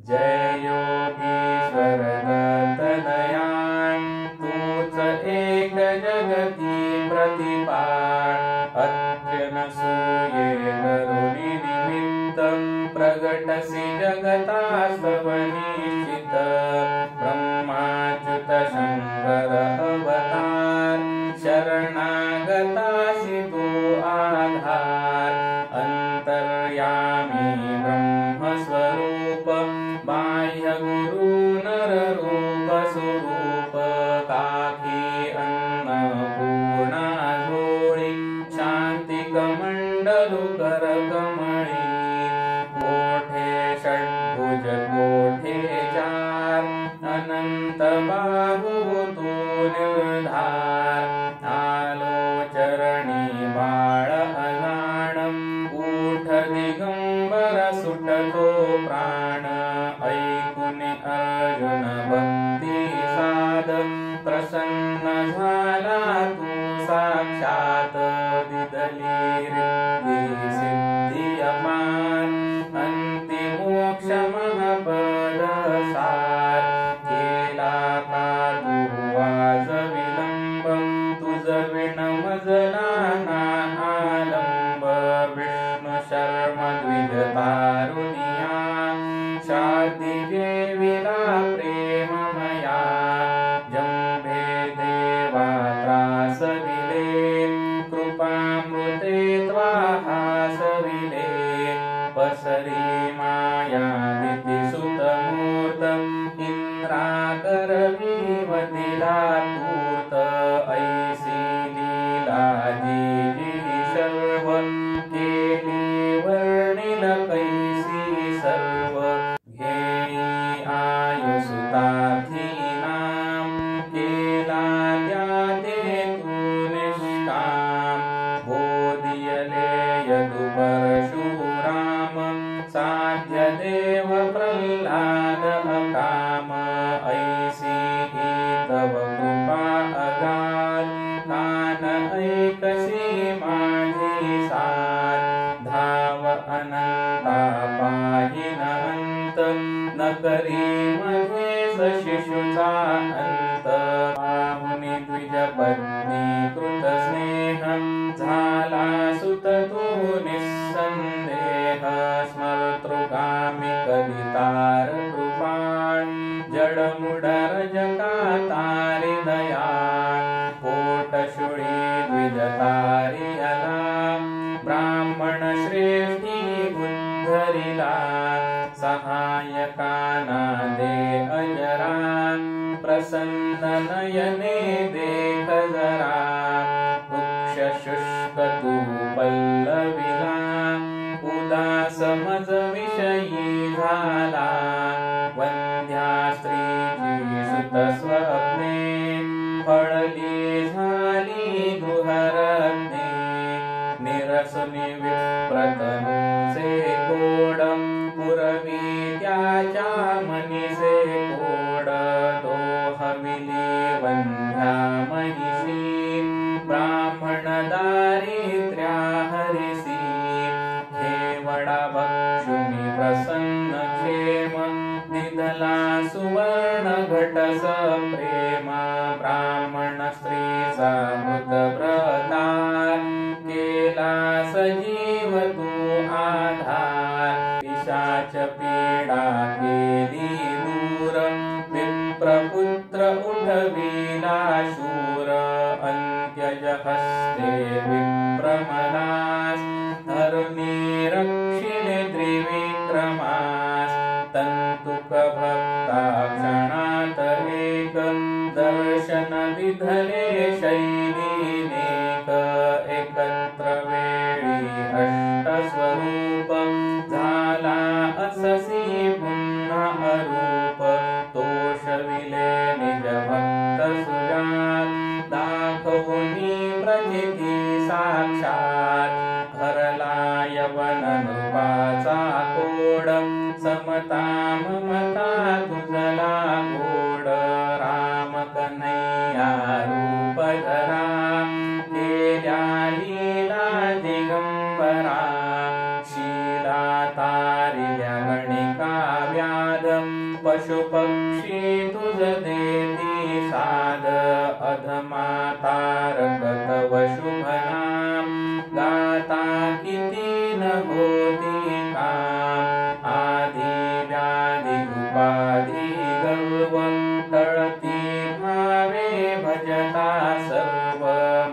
जय योगीश्वर दत्तदयाळ, तूच एक जगती प्रतिपाळ। अत्यनसूये करुणी निमित्त, प्रगटसी जगतास्तव निश्चित। ब्रह्माच्युत शंकर अवतार, शरणागतासी तू आधार। अंतर्यामी ब्रह्मस्वरूप, बाह्य गुरु नररूप स्वरूप। काकी अन्नपूर्णा झोळी, शांती कमंडलू कर कमळी। कोठे षड्भुज कोठे चार, अनंत बाहू तू निर्धार। आलो चरणी बाळ अजाण, उठ दिगंबर सुटतो प्राण। ऐकून अर्जुन भक्ती साध, प्रसन्न झाला तू साक्षात। दिदली रिद्धी सिद्धी अपार, अंती मोक्ष महापद सार। केला का तू आज विलंब, तुझ विण मजला ना आलंब। विष्णू शर्म द्विज तारुनिया, शादी जेविला प्रेममया। जंभे देवा त्रासविले, कृपामृते त्वाहासविले। पसरी माया दितिसुतमूर्त, इंद्राकरवीवतिला तूर्त। ऐसी लीला जी सर्व, केली वर्णिल कैसी सर्व। घेई आयुसुतार्थी नाम, केला त्याते तू निष्काम। बोधियले यदु परशुराम, साध्य देव प्रल्हाद अकाम। ऐसी ही तव कृपा अगाध, कान ऐकसी माझी साथ। धाव अनंता पाहिन अंत, न करी महेश शिशुचा अंत। पाहुनी द्विज पत्नी कृत स्नेह, झाला सुत तू निस्संदेह। स्मर्तृगामी कलितार कृपाळ, जडमुड रजका तारी दयाळ। पोटशुळी द्विज तारी अला, ब्राह्मण श्रेष्ठी उद्धरिला। सहायकाना दे अजरा, प्रसन्न नयने देख जरा। वृक्ष शुष्क तू पल्लविला, उदास मज विषयी झाला। वंध्या स्त्रीची सुत स्वप्ने, फळली झाली गृहरत्ने। निरसुनी विप्रतनूचे कोड, पुरवी त्याच्या मनीसे कोड। दोहविली वंध्या महिषी, ब्राह्मण दारिद्र्या हरिसी। केवडा भक्षुनी प्रसन्न क्षेम, निधला सुवर्ण घट सप्रेम। ब्राह्मण स्त्रीचा मृत व्रतार, केला सजीव तू आधार। पिशाच पीडा केली दूर, विप्रपुत्र उठविला शूर। अंत्यज हस्ते विप्रमदास, धरुनी रक्षिले त्रिविक्रमास। तंतुक भक्ता क्षणात एक, दर्शन विधले शैलीनेक। एकत्र वेळी अष्टस्वरूप, झाला अससी पुन्हा अरूप। तोषविले निज भक्त सुजात, दाखवुनी प्रचिती साक्षात। हरला यवन नृपाचा कोड, समता ममता तुझला गोड। राम कन्हैया रूप धरा, केल्या लीला दिगंबरा। शीला तारिल्या गणिका व्याध, पशुपक्षी तुझ देती साध अधमा तारक तव शुभ नाम गाता किती न होती काम आधी व्याधी उपाधी गर्व टळती भावे भजता सर्व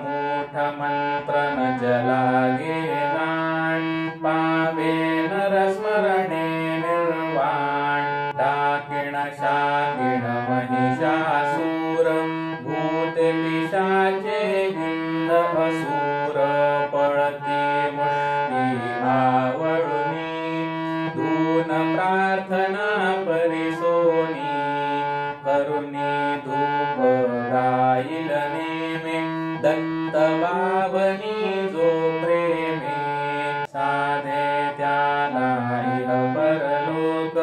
मूठ मंत्र न जलागे नाण पावे नरस्मरणे निर्वाण डाकिण शाकिण महिषासूर भूते पिशाचे गिंध असुर पळती मुष्टी आवळुनी धून प्रार्थना परिसोनी करुणी धूप गाईल नेमे दत्त बावनी जो प्रेमे साधे त्याला इह परलोक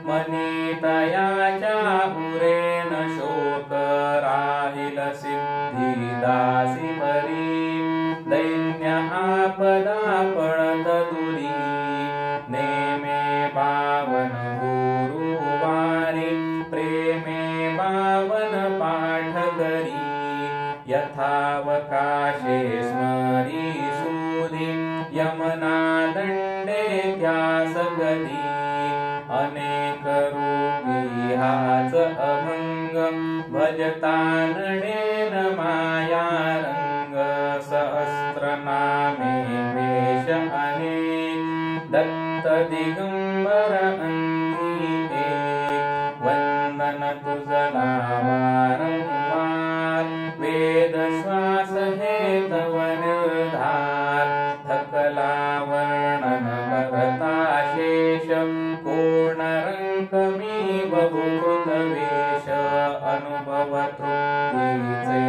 मनी तयाच्या उरेन शोक राहिल सिद्धी दासी परी दैन्य आपदा पळत दुरी नेमे पावन गुरुवारी प्रेमे पावन पाठ करी यथावकाशे स्मरी सुधी यमना दंडे त्यास गती अनेक रूपी हाच अभंग भजता नडेन माया रंग सहस्र नामे वेश अनेक दत्त दिगंबर अंगी एक वंदन तुझला वारंवार वेद श्वास हे तव निर्धार थकला वर्णन करता शेष पूर्ण रंग मी बहुकृत वेश अनुभव तृप्तीचे